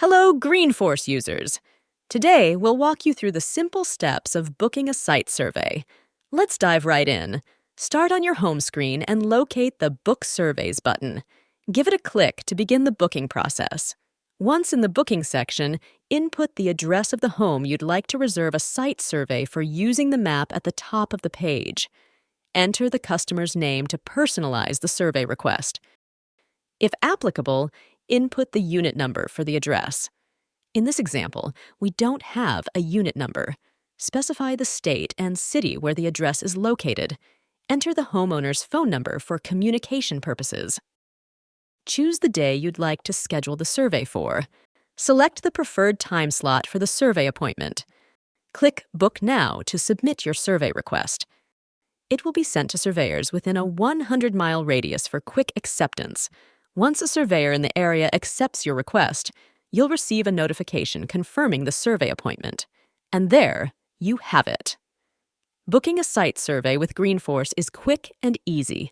Hello, Greenforce users! Today, we'll walk you through the simple steps of booking a site survey. Let's dive right in. Start on your home screen and locate the Book Surveys button. Give it a click to begin the booking process. Once in the booking section, input the address of the home you'd like to reserve a site survey for using the map at the top of the page. Enter the customer's name to personalize the survey request. If applicable, input the unit number for the address. In this example, we don't have a unit number. Specify the state and city where the address is located. Enter the homeowner's phone number for communication purposes. Choose the day you'd like to schedule the survey for. Select the preferred time slot for the survey appointment. Click Book Now to submit your survey request. It will be sent to surveyors within a 100-mile radius for quick acceptance. Once a surveyor in the area accepts your request, you'll receive a notification confirming the survey appointment. And there, you have it. Booking a site survey with Greenforce is quick and easy.